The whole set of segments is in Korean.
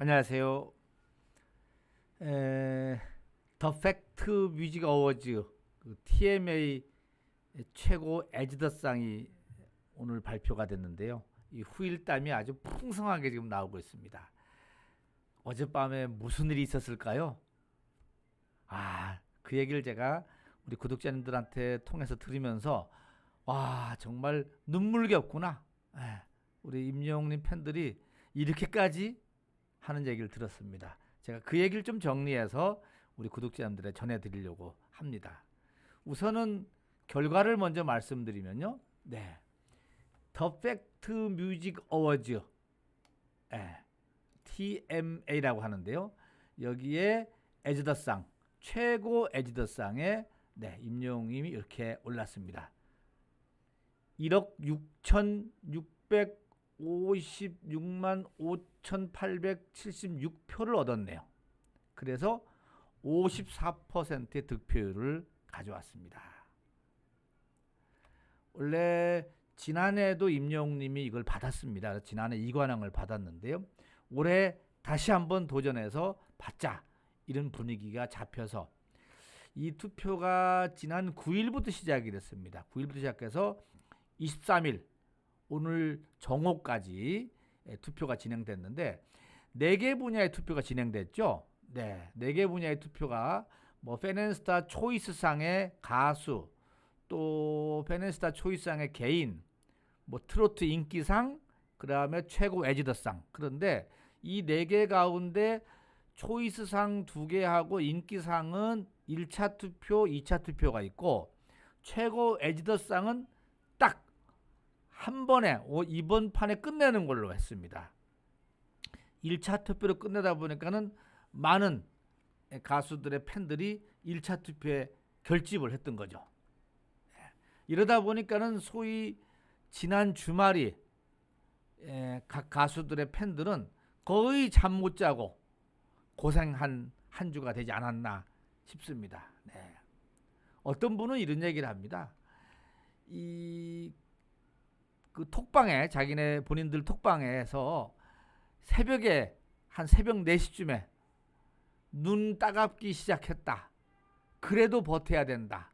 안녕하세요. 에, 더 팩트 뮤직 어워즈 TMA 최고 에즈더상이 오늘 발표가 됐는데요. 이 후일담이 아주 풍성하게 지금 나오고 있습니다. 어젯밤에 무슨 일이 있었을까요? 그 얘기를 제가 우리 구독자님들한테 통해서 들으면서 와, 정말 눈물겹구나. 우리 임영웅님 팬들이 이렇게까지 하는 얘기를 들었습니다. 제가 그 얘기를 좀 정리해서 우리 구독자님들에 전해드리려고 합니다. 우선은 결과를 먼저 말씀드리면요. 네, 더 팩트 뮤직 어워즈 TMA라고 하는데요. 여기에 에즈더상 최고 에즈더상에 임영웅님이 이렇게 올랐습니다. 1억 6,656만 5,876표를 얻었네요. 그래서 54%의 득표율을 가져왔습니다. 원래 지난해에도 임영웅님이 이걸 받았습니다. 지난해 이관왕을 받았는데요. 올해 다시 한번 도전해서 받자 이런 분위기가 잡혀서 이 투표가 지난 9일부터 시작이 됐습니다. 9일부터 시작해서 23일 오늘 정오까지 투표가 진행됐는데 4개 분야의 투표가 진행됐죠. 네, 4개 분야의 투표가 뭐 페넨스타 초이스상의 가수, 또 페넨스타 초이스상의 개인, 뭐 트로트 인기상, 그다음에 최고 에지더상. 그런데 이 4개 가운데 초이스상 2개하고 인기상은 1차 투표, 2차 투표가 있고 최고 에지더상은 딱 한 번에 이번 판에 끝내는 걸로 했습니다. 1차 투표로 끝내다 보니까는 많은 가수들의 팬들이 1차 투표에 결집을 했던 거죠. 이러다 보니까는 소위 지난 주말이 각 가수들의 팬들은 거의 잠 못 자고 고생한 한 주가 되지 않았나 싶습니다. 네. 어떤 분은 이런 얘기를 합니다. 그 톡방에 자기네 본인들 톡방에서 새벽에 한 새벽 4시쯤에 눈 따갑기 시작했다. 그래도 버텨야 된다.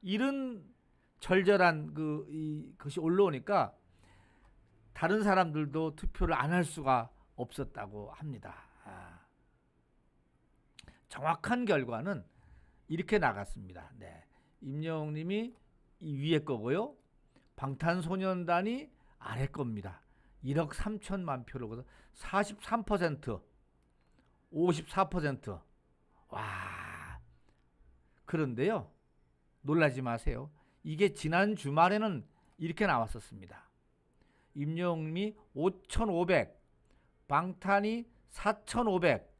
이런 절절한 그것이 올라오니까 다른 사람들도 투표를 안 할 수가 없었다고 합니다. 정확한 결과는 이렇게 나갔습니다. 네. 임영웅님이 위에 거고요. 방탄소년단이 아래 겁니다. 1억 3천만 표로 43%, 54%. 와. 그런데요. 놀라지 마세요. 이게 지난 주말에는 이렇게 나왔었습니다. 임영웅이 5,500, 방탄이 4,500,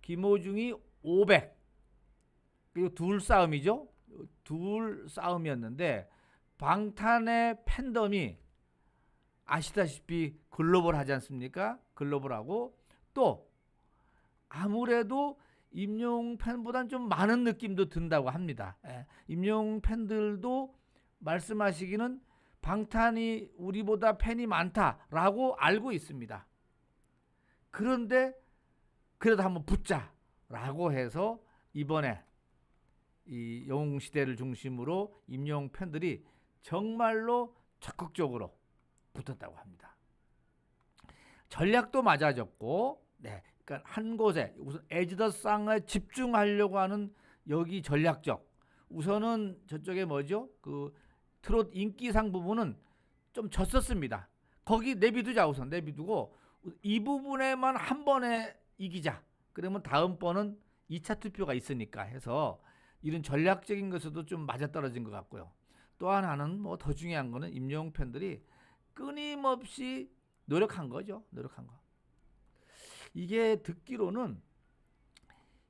김호중이 500. 그리고 둘 싸움이죠. 둘 싸움이었는데 방탄의 팬덤이 아시다시피 글로벌하지 않습니까? 글로벌하고 또 아무래도 임영웅 팬보다는 좀 많은 느낌도 든다고 합니다. 임영웅 팬들도 말씀하시기는 방탄이 우리보다 팬이 많다라고 알고 있습니다. 그런데 그래도 한번 붙자라고 해서 이번에 이 영웅시대를 중심으로 임영웅 팬들이 정말로 적극적으로 붙었다고 합니다. 전략도 맞아졌고, 그러니까 한 곳에 우선 에즈더상에 집중하려고 하는 여기 전략적. 우선은 저쪽에 뭐죠? 그 트롯 인기상 부분은 좀 졌었습니다. 거기 내비두자 우선 내비두고 이 부분에만 한 번에 이기자. 그러면 다음번은 2차 투표가 있으니까 해서 이런 전략적인 것에도 좀 맞아떨어진 것 같고요. 또 하나는 뭐 더 중요한 거는 임영웅 팬들이 끊임없이 노력한 거죠. 노력한 거. 이게 듣기로는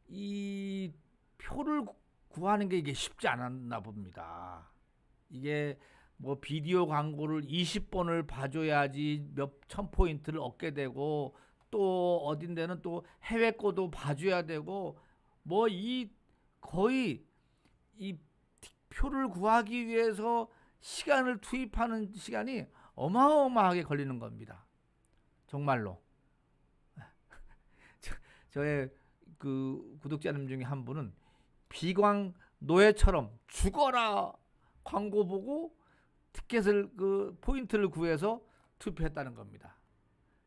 이 표를 구하는 게 이게 쉽지 않았나 봅니다. 이게 뭐 비디오 광고를 20번을 봐줘야지 몇 천 포인트를 얻게 되고 또 어딘 데는 또 해외 거도 봐줘야 되고 뭐 이 거의 이 표를 구하기 위해서 시간을 투입하는 시간이 어마어마하게 걸리는 겁니다. 정말로. 저의 그 구독자님 중에 한 분은 비광 노예처럼 죽어라 광고 보고 티켓을 그 포인트를 구해서 투표했다는 겁니다.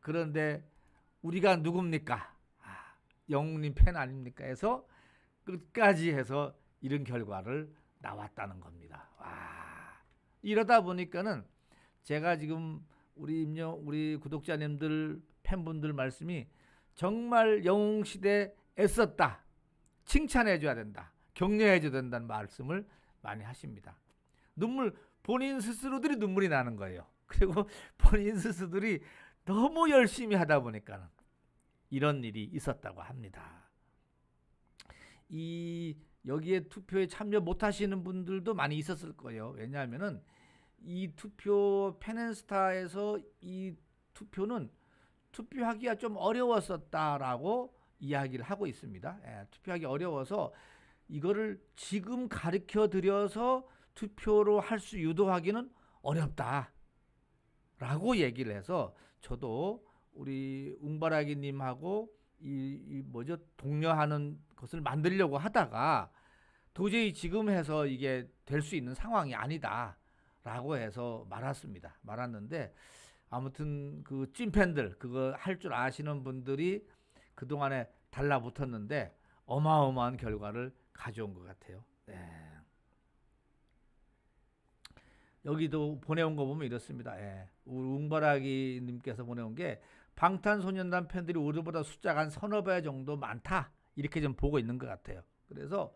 그런데 우리가 누굽니까? 영웅님 팬 아닙니까? 해서 끝까지 해서 이런 결과를 나왔다는 겁니다. 와, 이러다 보니까는 제가 지금 우리 구독자님들 팬분들 말씀이 정말 영웅시대 애썼다, 칭찬해줘야 된다, 격려해줘야 된다는 말씀을 많이 하십니다. 본인 스스로들이 눈물이 나는 거예요. 그리고 본인 스스로들이 너무 열심히 하다 보니까는 이런 일이 있었다고 합니다. 여기에 투표에 참여 못 하시는 분들도 많이 있었을 거예요. 왜냐하면은 이 투표 펜앤스타에서 이 투표는 투표하기가 좀 어려웠었다라고 이야기를 하고 있습니다. 투표하기 어려워서 이거를 지금 가르쳐 드려서 투표로 할 수 유도하기는 어렵다라고 얘기를 해서 저도 우리 웅바라기님하고 독려하는 것을 만들려고 하다가 도저히 지금 해서 이게 될 수 있는 상황이 아니다라고 해서 말았는데 아무튼 그 찐팬들 그거 할 줄 아시는 분들이 그동안에 달라붙었는데 어마어마한 결과를 가져온 것 같아요. 네. 여기도 보내온 거 보면 이렇습니다. 우리 웅바라기 님께서 보내온 게 방탄소년단 팬들이 우리보다 숫자가 한 서너 배 정도 많다 이렇게 좀 보고 있는 것 같아요. 그래서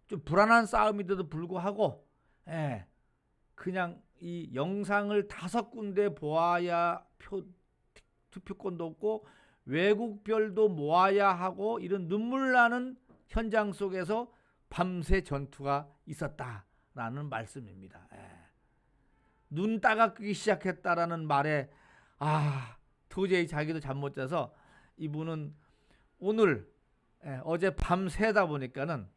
좀 불안한 싸움인데도 불구하고 그냥 이 영상을 5군데 보아야 투표권도 없고 외국별도 모아야 하고 이런 눈물 나는 현장 속에서 밤새 전투가 있었다라는 말씀입니다. 눈 따갑기 시작했다라는 말에 도저히 자기도 잠 못 자서 이분은 오늘 어제 밤 새다 보니까는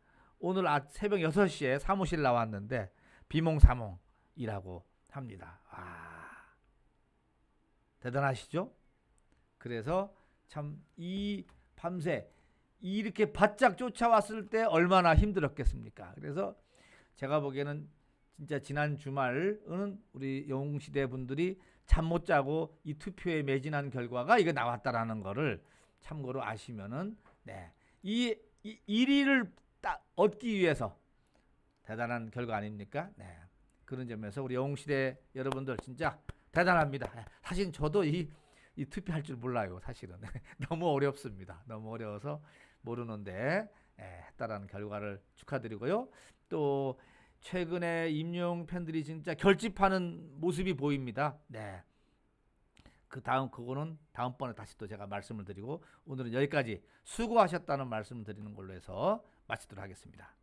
오늘 새벽 6시에 사무실 나왔는데 비몽사몽이라고 합니다. 대단하시죠? 그래서 참 이 밤새 이렇게 바짝 쫓아왔을 때 얼마나 힘들었겠습니까? 그래서 제가 보기에는 진짜 지난 주말은 우리 영웅시대 분들이 잠 못 자고 이 투표에 매진한 결과가 이거 나왔다라는 거를 참고로 아시면은 이 1위를 딱 얻기 위해서 대단한 결과 아닙니까? 그런 점에서 우리 영웅시대 여러분들 진짜 대단합니다. 사실 저도 이 투표할 줄 몰라요. 사실은 너무 어렵습니다. 너무 어려워서 모르는데 했다라는 결과를 축하드리고요. 또 최근에 임영웅 팬들이 진짜 결집하는 모습이 보입니다. 그거는 다음번에 다시 또 제가 말씀을 드리고 오늘은 여기까지 수고하셨다는 말씀을 드리는 걸로 해서 마치도록 하겠습니다.